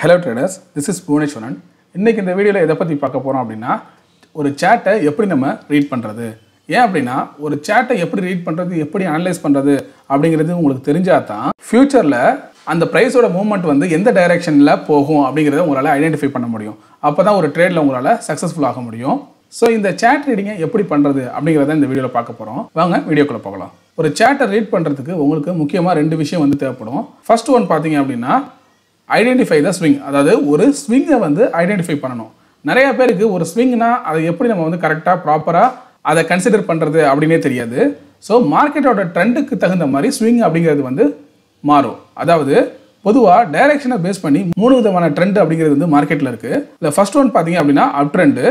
Hello traders, this is Bhuvaneshwaran. இன்னைக்கு இந்த வீடியோல எதை பத்தி பார்க்க போறோம் அப்படினா ஒரு சார்ட்டை எப்படி நம்ம ரீட் பண்றது. ஏன் அப்படினா ஒரு சார்ட்டை எப்படி ரீட் பண்றது, எப்படி அனலைஸ் பண்றது அப்படிங்கிறது உங்களுக்கு தெரிஞ்சா தான் ஃபியூச்சர்ல அந்த பிரைஸோட மூவ்மெண்ட் வந்து எந்த டைரக்ஷன்ல போகும் அப்படிங்கறதை உங்களால ஐடென்டிஃபை பண்ண முடியும். அப்பதான் ஒரு ட்ரேட்ல உங்களால சக்சஸ்ஃபுல் ஆக முடியும். சோ இந்த சார்ட் ரீடிங்கை எப்படி பண்றது அப்படிங்கறதை இந்த வீடியோல பார்க்க போறோம். வாங்க வீடியோக்குள்ள போகலாம். ஒரு சார்ட்டை ரீட் பண்றதுக்கு உங்களுக்கு முக்கியமா ரெண்டு விஷயம் வந்து தேவைப்படும். ஃபர்ஸ்ட் ஒன் பாத்தீங்க அப்படினா ஐடென்டிஃபை த ஸ்விங். அதாவது ஒரு ஸ்விங்கை வந்து ஐடென்டிஃபை பண்ணணும். நிறைய பேருக்கு ஒரு ஸ்விங்னா அதை எப்படி நம்ம வந்து கரெக்டாக ப்ராப்பராக அதை கன்சிடர் பண்ணுறது அப்படின்னே தெரியாது. ஸோ மார்க்கெட்டோட ட்ரெண்டுக்கு தகுந்த மாதிரி ஸ்விங் அப்படிங்கிறது வந்து மாறும். அதாவது பொதுவாக டைரக்ஷனை பேஸ் பண்ணி 3 விதமான ட்ரெண்ட் அப்படிங்கிறது வந்து மார்க்கெட்டில் இருக்குது. இல்லை ஃபர்ஸ்ட் ஒன் பார்த்தீங்க அப்படின்னா அப் ட்ரெண்டு,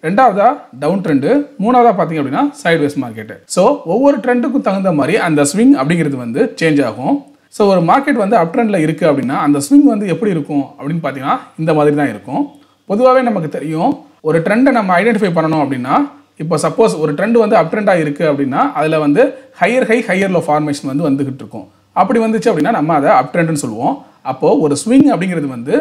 ரெண்டாவதா டவுன் ட்ரெண்டு, மூணாவதா பார்த்தீங்க அப்படின்னா சைட்வேஸ் மார்க்கெட்டு. ஸோ ஒவ்வொரு ட்ரெண்டுக்கும் தகுந்த மாதிரி அந்த ஸ்விங் அப்படிங்கிறது வந்து சேஞ்ச் ஆகும். ஸோ ஒரு மார்க்கெட் வந்து அப் ட்ரெண்டில் இருக்குது அப்படின்னா அந்த ஸ்விங் வந்து எப்படி இருக்கும் அப்படின்னு பார்த்தீங்கன்னா இந்த மாதிரி தான் இருக்கும். பொதுவாகவே நமக்கு தெரியும் ஒரு ட்ரெண்டை நம்ம ஐடென்டிஃபை பண்ணணும் அப்படின்னா, இப்போ சப்போஸ் ஒரு ட்ரெண்ட் வந்து அப் ட்ரெண்டாக இருக்குது அப்படின்னா அதில் வந்து higher high higher low formation வந்து வந்துகிட்டு இருக்கும். அப்படி வந்துச்சு அப்படின்னா நம்ம அதை அப் ட்ரெண்டுன்னு சொல்லுவோம். அப்போது ஒரு ஸ்விங் அப்படிங்கிறது வந்து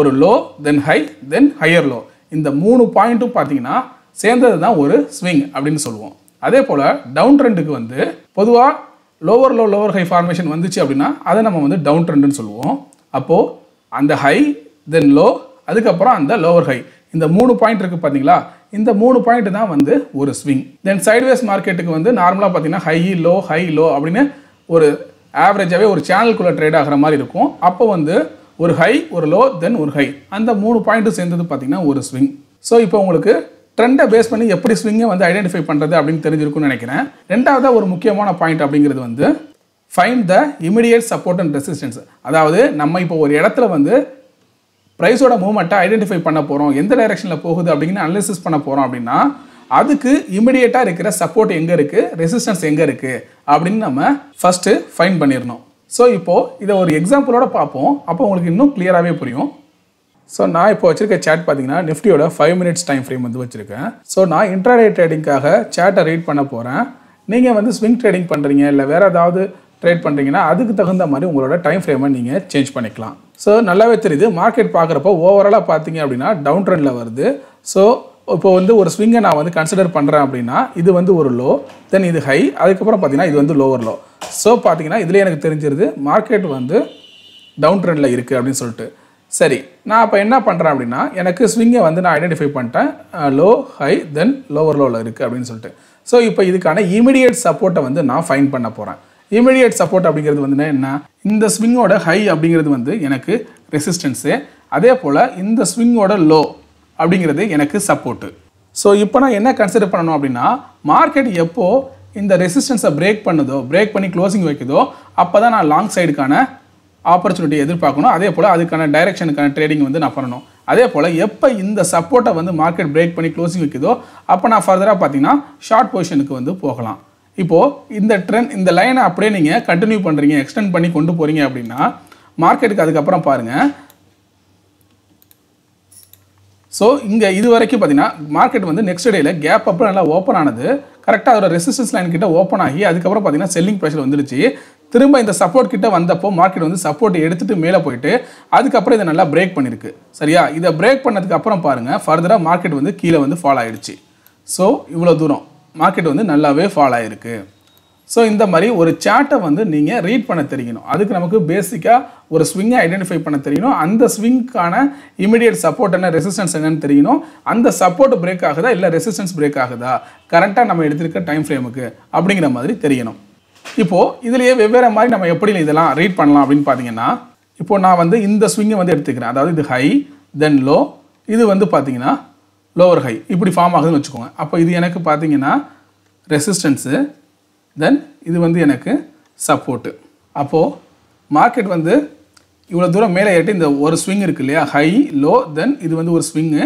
ஒரு லோ தென் ஹை தென் ஹையர் லோ, இந்த 3 பாயிண்ட்டும் பார்த்தீங்கன்னா சேர்ந்தது தான் ஒரு ஸ்விங் அப்படின்னு சொல்லுவோம். அதே போல் டவுன் ட்ரெண்டுக்கு வந்து பொதுவாக lower low lower high formation வந்துச்சு அப்படின்னா அதை நம்ம வந்து டவுன் ட்ரெண்டுன்னு சொல்லுவோம். அப்போது அந்த ஹை தென் லோ அதுக்கப்புறம் அந்த லோவர் ஹை, இந்த 3 பாயிண்ட் இருக்குது பார்த்தீங்களா, இந்த 3 பாயிண்ட் தான் வந்து ஒரு ஸ்விங். தென் சைட்வேஸ் மார்க்கெட்டுக்கு வந்து நார்மலாக பார்த்தீங்கன்னா ஹை லோ அப்படின்னு ஒரு ஆவரேஜாகவே ஒரு சேனலுக்குள்ளே ட்ரேட் ஆகிற மாதிரி இருக்கும். அப்போ வந்து ஒரு ஹை ஒரு லோ தென் ஒரு ஹை, அந்த 3 பாயிண்ட்டும் சேர்ந்தது பார்த்தீங்கன்னா ஒரு ஸ்விங். ஸோ இப்போ உங்களுக்கு ட்ரெண்டை பேஸ் பண்ணி எப்படி ஸ்விங்கை வந்து ஐடென்டிஃபை பண்ணுறது அப்படின்னு தெரிஞ்சிருக்கும்னு நினைக்கிறேன். ரெண்டாவது ஒரு முக்கியமான பாயிண்ட் அப்படிங்கிறது வந்து find the immediate support and resistance. அதாவது நம்ம இப்போ ஒரு இடத்துல வந்து ப்ரைஸோட மூவ்மெண்ட்டை ஐடென்டிஃபை பண்ண போகிறோம், எந்த டைரக்ஷனில் போகுது அப்படின்னு அனலிசிஸ் பண்ண போகிறோம் அப்படின்னா அதுக்கு இமிடியேட்டாக இருக்கிற சப்போர்ட் எங்கே இருக்குது, ரெசிஸ்டன்ஸ் எங்கே இருக்குது அப்படின்னு நம்ம ஃபஸ்ட்டு ஃபைண்ட் பண்ணிடணும். ஸோ இப்போது இதை ஒரு எக்ஸாம்பிளோட பார்ப்போம், அப்போ உங்களுக்கு இன்னும் கிளியராகவே புரியும். ஸோ நான் இப்போ வச்சிருக்க சார்ட் பார்த்தீங்கன்னா நிஃப்டியோட 5 மினிட்ஸ் டைம் ஃப்ரேம் வந்து வச்சுருக்கேன். ஸோ நான் இன்ட்ராடே ட்ரேடிங்காக சார்ட்டை ரீட் பண்ண போகிறேன். நீங்கள் வந்து ஸ்விங் ட்ரேடிங் பண்ணுறீங்க இல்லை வேறு ஏதாவது ட்ரேட் பண்ணுறீங்கன்னா அதுக்கு தகுந்த மாதிரி உங்களோட டைம் ஃப்ரேமை நீங்கள் சேஞ்ச் பண்ணிக்கலாம். ஸோ நல்லாவே தெரியுது மார்க்கெட் பார்க்குறப்போ ஓவராலாக பார்த்தீங்க அப்படின்னா டவுன் ட்ரெண்டில் வருது. ஸோ இப்போ வந்து ஒரு ஸ்விங்கை நான் வந்து கன்சிடர் பண்ணுறேன் அப்படின்னா இது வந்து ஒரு லோ தென் இது ஹை, அதுக்கப்புறம் பார்த்தீங்கன்னா இது வந்து லோவர் லோ. ஸோ பார்த்தீங்கன்னா இதுலேயே எனக்கு தெரிஞ்சிருது மார்க்கெட் வந்து டவுன் ட்ரெண்டில் இருக்குது அப்படின்னு சொல்லிட்டு. சரி, நான் அப்போ என்ன பண்ணுறேன் அப்படின்னா எனக்கு ஸ்விங்கை வந்து நான் ஐடென்டிஃபை பண்ணிட்டேன், லோ ஹை தென் லோவர் லோவில் இருக்குது அப்படின்னு சொல்லிட்டு. ஸோ இப்போ இதுக்கான இமிடியேட் சப்போர்ட்டை வந்து நான் ஃபைண்ட் பண்ண போகிறேன். இமிடியேட் சப்போர்ட் அப்படிங்கிறது வந்து என்ன, இந்த ஸ்விங்கோட ஹை அப்படிங்கிறது வந்து எனக்கு ரெசிஸ்டன்ஸு, அதே போல் இந்த ஸ்விங்கோட லோ அப்படிங்கிறது எனக்கு சப்போர்ட்டு. ஸோ இப்போ நான் என்ன கன்சிடர் பண்ணணும் அப்படின்னா மார்க்கெட் எப்போது இந்த ரெசிஸ்டன்ஸை பிரேக் பண்ணுதோ, பிரேக் பண்ணி க்ளோசிங் வைக்குதோ அப்போ தான் நான் லாங் சைடுக்கான ஆப்பர்ச்சுனிட்டி எதிர்பார்க்கணும். அதே போல் அதுக்கான டைரக்ஷனுக்கான ட்ரேடிங் வந்து நான் பண்ணணும். அதே போல் எப்போ இந்த சப்போர்ட்டை வந்து மார்க்கெட் பிரேக் பண்ணி க்ளோசிங் வைக்குதோ அப்போ நான் ஃபர்தராக பார்த்தீங்கன்னா ஷார்ட் பொசிஷனுக்கு வந்து போகலாம். இப்போது இந்த ட்ரெண்ட் இந்த லைனை அப்படியே நீங்கள் கண்டினியூ பண்ணுறீங்க, எக்ஸ்டெண்ட் பண்ணி கொண்டு போகிறீங்க அப்படின்னா மார்க்கெட்டுக்கு அதுக்கப்புறம் பாருங்கள். ஸோ இங்கே இது வரைக்கும் பார்த்தீங்கன்னா மார்க்கெட் வந்து நெக்ஸ்ட் டேயில் கேப் அப்புறம் நல்லா ஓப்பன் ஆனது, கரெக்டாக அதோட ரெசிஸ்டன்ஸ் லைன் கிட்ட ஓப்பன் ஆகி அதுக்கப்புறம் பார்த்தீங்கன்னா செல்லிங் ப்ரெஷர் வந்துடுச்சு. திரும்ப இந்த சப்போர்ட் கிட்ட வந்தப்போ மார்க்கெட் வந்து சப்போர்ட் எடுத்துட்டு மேலே போயிட்டு அதுக்கப்புறம் இதை நல்லா பிரேக் பண்ணியிருக்கு. சரியா, இதை பிரேக் பண்ணதுக்கு அப்புறம் பாருங்கள் ஃபர்தராக மார்க்கெட் வந்து கீழே வந்து ஃபால் ஆகிடுச்சு. ஸோ இவ்வளோ தூரம் மார்க்கெட் வந்து நல்லாவே ஃபால் ஆகிருக்கு. ஸோ இந்த மாதிரி ஒரு சார்ட்டை வந்து நீங்கள் ரீட் பண்ண தெரியணும். அதுக்கு நமக்கு பேசிக்காக ஒரு ஸ்விங்கை ஐடென்டிஃபை பண்ண தெரியணும், அந்த ஸ்விங்க்கான இமிடியேட் சப்போர்ட் என்ன ரெசிஸ்டன்ஸ் என்னன்னு தெரியணும், அந்த சப்போர்ட் பிரேக் ஆகுதா இல்லை ரெசிஸ்டன்ஸ் பிரேக் ஆகுதா கரெக்டாக நம்ம எடுத்திருக்க டைம் ஃப்ரேமுக்கு அப்படிங்கிற மாதிரி தெரியணும். இப்போது இதுலேயே வெவ்வேறு மாதிரி நம்ம எப்படி இதெல்லாம் ரீட் பண்ணலாம் அப்படின்னு பார்த்தீங்கன்னா, இப்போது நான் வந்து இந்த ஸ்விங்கை வந்து எடுத்துக்கிறேன். அதாவது இது ஹை தென் லோ, இது வந்து பார்த்தீங்கன்னா லோவர் ஹை இப்படி ஃபார்ம் ஆகுதுன்னு வச்சுக்கோங்க. அப்போ இது எனக்கு பார்த்தீங்கன்னா ரெசிஸ்டன்ஸு, தென் இது வந்து எனக்கு சப்போர்ட்டு. அப்போது மார்க்கெட் வந்து இவ்வளோ தூரம் மேலே ஏறிட்டு இந்த ஒரு ஸ்விங் இருக்குது இல்லையா, ஹை லோ தென் இது வந்து ஒரு ஸ்விங்கு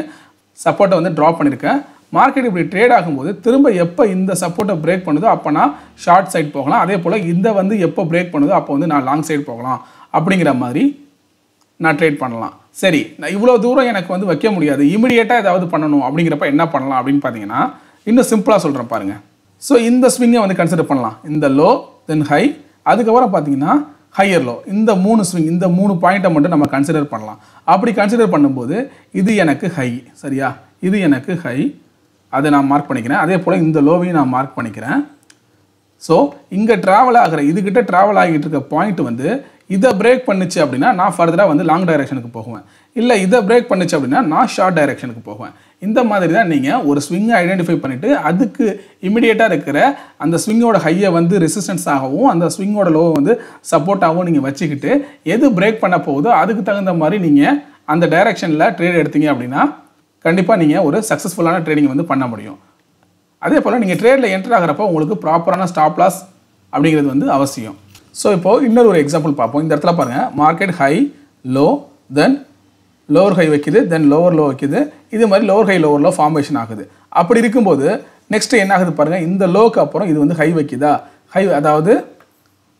சப்போர்ட்டை வந்து ட்ராப் பண்ணியிருக்கேன். மார்க்கெட் இப்படி ட்ரேட் ஆகும்போது திரும்ப எப்போ இந்த சப்போர்ட்டை பிரேக் பண்ணுதோ அப்போ நான் ஷார்ட் சைட் போகலாம், அதே போல் இந்த வந்து எப்போ பிரேக் பண்ணுதோ அப்போ வந்து நான் லாங் சைட் போகலாம் அப்படிங்கிற மாதிரி நான் ட்ரேட் பண்ணலாம். சரி, நான் இவ்வளோ தூரம் எனக்கு வந்து வைக்க முடியாது, இமிடியேட்டாக ஏதாவது பண்ணணும் அப்படிங்கிறப்ப என்ன பண்ணலாம் அப்படின்னு பார்த்தீங்கன்னா இன்னும் சிம்பிளாக சொல்கிறேன் பாருங்கள். ஸோ இந்த ஸ்விங்கை வந்து கன்சிடர் பண்ணலாம், இந்த லோ தென் ஹை, அதுக்கப்புறம் பார்த்தீங்கன்னா ஹையர் லோ, இந்த 3 ஸ்விங், இந்த 3 பாயிண்ட்டை மட்டும் நம்ம கன்சிடர் பண்ணலாம். அப்படி கன்சிடர் பண்ணும்போது இது எனக்கு ஹை, சரியா? இது எனக்கு ஹை, அதை நான் மார்க் பண்ணிக்கிறேன். அதே போல் இந்த லோவையும் நான் மார்க் பண்ணிக்கிறேன். ஸோ இங்கே ட்ராவல் ஆகிற இதுக்கிட்ட ட்ராவல் ஆகிட்டு இருக்க பாயிண்ட் வந்து இதை பிரேக் பண்ணுச்சு அப்படின்னா நான் ஃபர்தராக வந்து லாங் டைரெக்ஷனுக்கு போகுவேன். இல்லை இதை பிரேக் பண்ணுச்சு அப்படின்னா நான் ஷார்ட் டைரெக்ஷனுக்கு போவேன். இந்த மாதிரி தான் நீங்கள் ஒரு ஸ்விங்கை ஐடென்டிஃபை பண்ணிவிட்டு அதுக்கு இமிடியேட்டாக இருக்கிற அந்த ஸ்விங்கோட ஹையை வந்து ரெசிஸ்டன்ஸ் ஆகவும் அந்த ஸ்விங்கோட லோவை வந்து சப்போர்ட்டாகவும் நீங்கள் வச்சுக்கிட்டு எது பிரேக் பண்ண போகுதோ அதுக்கு தகுந்த மாதிரி நீங்கள் அந்த டைரெக்ஷனில் ட்ரேட் எடுத்தீங்க அப்படின்னா கண்டிப்பாக நீங்கள் ஒரு சக்ஸஸ்ஃபுல்லான ட்ரேடிங் வந்து பண்ண முடியும். அதே போல் நீங்கள் ட்ரேடில் என்டர் ஆகிறப்போ உங்களுக்கு ப்ராப்பரான ஸ்டாப் லாஸ் அப்படிங்கிறது வந்து அவசியம். ஸோ இப்போது இன்னொரு ஒரு எக்ஸாம்பிள் பார்ப்போம். இந்த இடத்துல பாருங்கள், மார்க்கெட் ஹை லோ தென் லோவர் ஹை வைக்குது, தென் லோவர் லோ வைக்குது. இது மாதிரி lower high lower low formation ஆகுது. அப்படி இருக்கும்போது நெக்ஸ்ட் என்ன ஆகுது பாருங்கள், இந்த லோக்கு அப்புறம் இது வந்து ஹை வைக்குதா, ஹை அதாவது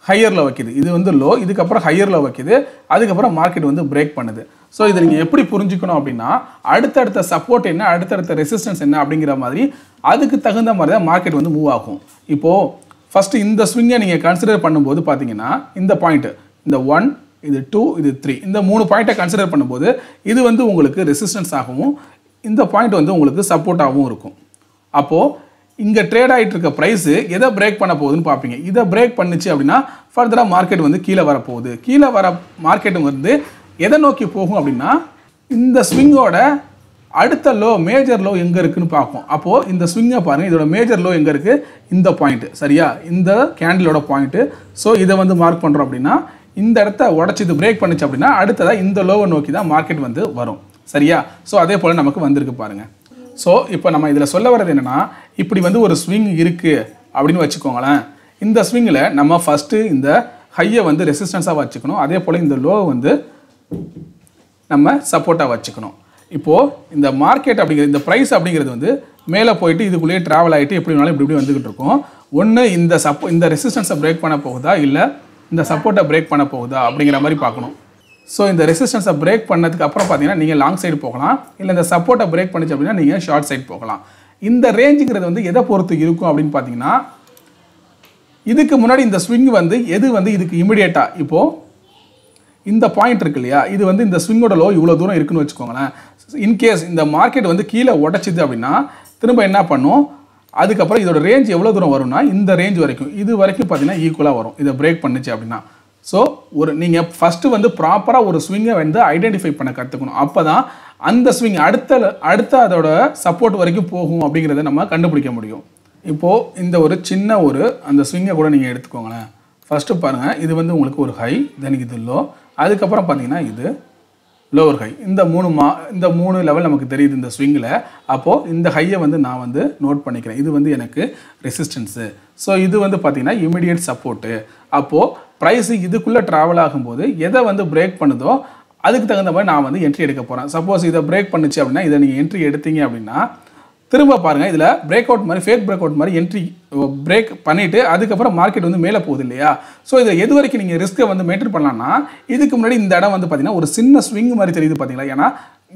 ஹையர் லோ வைக்குது. இது வந்து லோ, இதுக்கப்புறம் ஹையர் லோ வைக்குது, அதுக்கப்புறம் மார்க்கெட் வந்து பிரேக் பண்ணுது. ஸோ இதை நீங்கள் எப்படி புரிஞ்சுக்கணும் அப்படின்னா அடுத்தடுத்த சப்போர்ட் என்ன, அடுத்தடுத்த ரெசிஸ்டன்ஸ் என்ன அப்படிங்கிற மாதிரி அதுக்கு தகுந்த மாதிரி தான் மார்க்கெட் வந்து மூவ் ஆகும். இப்போது ஃபஸ்ட்டு இந்த ஸ்விங்கை நீங்கள் கன்சிடர் பண்ணும்போது பார்த்தீங்கன்னா இந்த பாயிண்ட்டு, இந்த 1, இது 2, இது 3, இந்த 3 பாயிண்ட்டை கன்சிடர் பண்ணும்போது இது வந்து உங்களுக்கு ரெசிஸ்டன்ஸ் ஆகவும் இந்த பாயிண்ட் வந்து உங்களுக்கு சப்போர்ட்டாகவும் இருக்கும். அப்போது இங்கே ட்ரேட் ஆகிட்டு இருக்க ப்ரைஸு எதை பிரேக் பண்ண போகுதுன்னு பார்ப்பீங்க. இதை பிரேக் பண்ணுச்சு அப்படின்னா ஃபர்தராக மார்க்கெட் வந்து கீழே வரப்போகுது. கீழே வர மார்க்கெட் வந்து எதை நோக்கி போகும் அப்படின்னா இந்த ஸ்விங்கோட அடுத்த லோ, மேஜர் லோ எங்கே இருக்குன்னு பார்க்கும். அப்போது இந்த ஸ்விங்கை பாருங்கள், இதோட மேஜர் லோ எங்கே இருக்குது, இந்த பாயிண்ட்டு, சரியா? இந்த கேண்டிலோட பாயிண்ட்டு. ஸோ இதை வந்து மார்க் பண்ணுறோம் அப்படின்னா இந்த இடத்த உடச்சி இது பிரேக் பண்ணிச்சு அப்படின்னா அடுத்ததாக இந்த லோவை நோக்கி தான் மார்க்கெட் வந்து வரும், சரியா? ஸோ அதே போல் நமக்கு வந்திருக்கு பாருங்கள். ஸோ இப்போ நம்ம இதில் சொல்ல வர்றது என்னென்னா, இப்படி வந்து ஒரு ஸ்விங் இருக்குது அப்படின்னு வச்சுக்கோங்களேன். இந்த ஸ்விங்கில் நம்ம ஃபஸ்ட்டு இந்த ஹையை வந்து ரெசிஸ்டன்ஸாக வச்சுக்கணும். அதே போல் இந்த லோவை வந்து நம்ம சப்போர்ட்டாக வச்சுக்கணும். இப்போது இந்த மார்க்கெட் அப்படிங்கிறது, இந்த ப்ரைஸ் அப்படிங்கிறது வந்து மேலே போயிட்டு இதுக்குள்ளேயே ட்ராவல் ஆகிட்டு எப்படி வேணாலும் இப்படி வந்துக்கிட்டு இருக்கும். ஒன்று இந்த ரெசிஸ்டன்ஸை பிரேக் பண்ண போகுதா, இல்லை இந்த சப்போர்ட்டை பிரேக் பண்ண போகுதா அப்படிங்கிற மாதிரி பார்க்கணும். ஸோ இந்த ரெசிஸ்டன்ஸை பிரேக் பண்ணதுக்கு அப்புறம் பார்த்தீங்கன்னா நீங்கள் லாங் சைடு போகலாம், இல்லை இந்த சப்போர்ட்டை பிரேக் பண்ணிச்சு அப்படின்னா நீங்கள் ஷார்ட் சைடு போகலாம். இந்த ரேஞ்சுங்கிறது வந்து எதை பொறுத்து இருக்கும் அப்படின்னு பார்த்தீங்கன்னா இதுக்கு முன்னாடி இந்த ஸ்விங் வந்து எது வந்து இதுக்கு இமிடியேட்டாக இப்போது இந்த பாயிண்ட் இருக்கு இல்லையா, இது வந்து இந்த ஸ்விங்கோட லோ இவ்வளோ தூரம் இருக்குன்னு வச்சுக்கோங்களேன். இன்கேஸ் இந்த மார்க்கெட் வந்து கீழே உடச்சிது அப்படின்னா திரும்ப என்ன பண்ணும், அதுக்கப்புறம் இதோட ரேஞ்ச் எவ்வளோ தூரம் வரும்னா இந்த ரேஞ்ச் வரைக்கும், இது வரைக்கும் பார்த்தீங்கன்னா ஈக்குவலாக வரும் இதை பிரேக் பண்ணுச்சு அப்படின்னா. ஸோ நீங்கள் ஃபஸ்ட்டு வந்து ப்ராப்பராக ஒரு ஸ்விங்கை வந்து ஐடென்டிஃபை பண்ண கற்றுக்கணும். அப்போ தான் அந்த ஸ்விங் அடுத்த அதோட சப்போர்ட் வரைக்கும் போகும் அப்படிங்கிறத நம்ம கண்டுபிடிக்க முடியும். இப்போது இந்த ஒரு சின்ன அந்த ஸ்விங்கை கூட நீங்கள் எடுத்துக்கோங்களேன். ஃபஸ்ட்டு பாருங்கள், இது வந்து உங்களுக்கு ஒரு ஹை, தென் இது லோ, அதுக்கப்புறம் பார்த்தீங்கன்னா இது லோவர் ஹை. இந்த 3 லெவல் நமக்கு தெரியுது இந்த ஸ்விங்கில். அப்போது இந்த ஹையை வந்து நான் வந்து நோட் பண்ணிக்கிறேன். இது வந்து எனக்கு ரெசிஸ்டன்ஸு. ஸோ இது வந்து பார்த்திங்கன்னா இமிடியேட் சப்போர்ட்டு. அப்போது ப்ரைஸு இதுக்குள்ளே ட்ராவல் ஆகும்போது எதை வந்து பிரேக் பண்ணுதோ அதுக்கு தகுந்த மாதிரி நான் வந்து என்ட்ரி எடுக்க போகிறேன். சப்போஸ் இதை பிரேக் பண்ணுச்சு அப்படின்னா இதை நீங்கள் என்ட்ரி எடுத்தீங்க அப்படின்னா திரும்ப பாருங்கள், இதில் பிரேக் அவுட் மாதிரி ஃபேக் பிரேக் அவுட் மாதிரி என்ட்ரி பிரேக் பண்ணிவிட்டு அதுக்கப்புறம் மார்க்கெட் வந்து மேலே போகுது இல்லையா. ஸோ இதில் எது வரைக்கும் நீங்கள் ரிஸ்க்கை வந்து மெயின்டைன் பண்ணலாம்னா இதுக்கு முன்னாடி இந்த இடம் வந்து பார்த்தீங்கன்னா ஒரு சின்ன ஸ்விங் மாதிரி தெரியுது பார்த்தீங்களா. ஏன்னா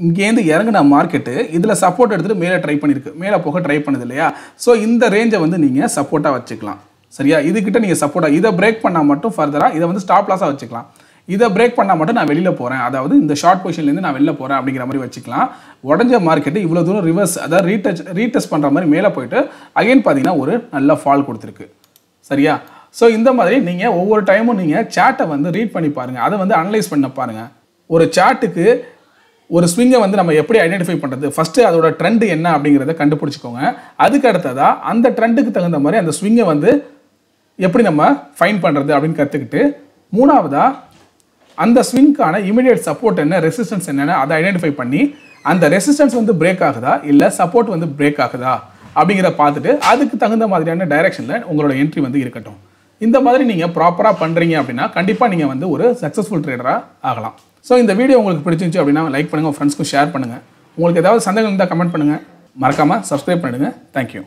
இங்கேருந்து இறங்கின மார்க்கெட்டு இதில் சப்போர்ட் எடுத்துகிட்டு மேலே ட்ரை பண்ணியிருக்கு, மேலே போக ட்ரை பண்ணுது இல்லையா. ஸோ இந்த ரேஞ்சை வந்து நீங்கள் சப்போர்ட்டாக வச்சுக்கலாம், சரியா? இதுக்கிட்ட நீங்கள் சப்போர்ட்டாக இதை பிரேக் பண்ணால் மட்டும் ஃபர்தராக இதை வந்து ஸ்டாப் லாஸாக வச்சுக்கலாம். இதை பிரேக் பண்ணால் மட்டும் நான் வெளியில் போகிறேன், அதாவது இந்த ஷார்ட் பொசிஷன்லேருந்து நான் வெளில போகிறேன் அப்படிங்கிற மாதிரி வச்சுக்கலாம். உடஞ்ச மார்க்கெட்டு இவ்வளோ தூரம் ரிவர்ஸ், அதாவது ரீடெஸ்ட் பண்ணுற மாதிரி மேலே போயிட்டு அகைன் பார்த்தீங்கன்னா ஒரு நல்ல ஃபால் கொடுத்துருக்கு, சரியா? ஸோ இந்த மாதிரி நீங்கள் ஒவ்வொரு டைமும் நீங்கள் சார்ட்டை வந்து ரீட் பண்ணி பாருங்கள், அதை வந்து அனலைஸ் பண்ண பாருங்கள். ஒரு சார்ட்டுக்கு ஒரு ஸ்விங்கை வந்து நம்ம எப்படி ஐடென்டிஃபை பண்ணுறது, ஃபஸ்ட்டு அதோட ட்ரெண்டு என்ன அப்படிங்கிறத கண்டுபிடிச்சிக்கோங்க. அதுக்கு அடுத்ததாக அந்த ட்ரெண்டுக்கு தகுந்த மாதிரி அந்த ஸ்விங்கை வந்து எப்படி நம்ம ஃபைன் பண்ணுறது அப்படின்னு கற்றுக்கிட்டு, மூணாவதாக அந்த ஸ்விங்கான இமிடியேட் சப்போர்ட் என்ன, ரெசிஸ்டன்ஸ் என்னென்ன அதை ஐடென்டிஃபை பண்ணி அந்த ரெசிஸ்டன்ஸ் வந்து பிரேக் ஆகுதா இல்லை சப்போர்ட் வந்து பிரேக் ஆகுதா அப்படிங்கிறத பார்த்துட்டு அதுக்கு தகுந்த மாதிரியான டைரெக்ஷனில் உங்களோட என்ட்ரி வந்து இருக்கட்டும். இந்த மாதிரி நீங்கள் ப்ராப்பராக பண்ணுறீங்க அப்படின்னா கண்டிப்பாக நீங்கள் வந்து ஒரு சக்ஸஸ்ஃபுல் ட்ரேடராக ஆகலாம். ஸோ இந்த வீடியோ உங்களுக்கு பிடிச்சிருந்துச்சு அப்படின்னா லைக் பண்ணுங்கள், உங்கள் ஃப்ரெண்ட்ஸ்க்கும் ஷேர் பண்ணுங்கள். உங்களுக்கு ஏதாவது சந்தேகம் இருந்தால் கமெண்ட் பண்ணுங்கள், மறக்காமல் சப்ஸ்கிரைப் பண்ணிடுங்க. தேங்க்யூ.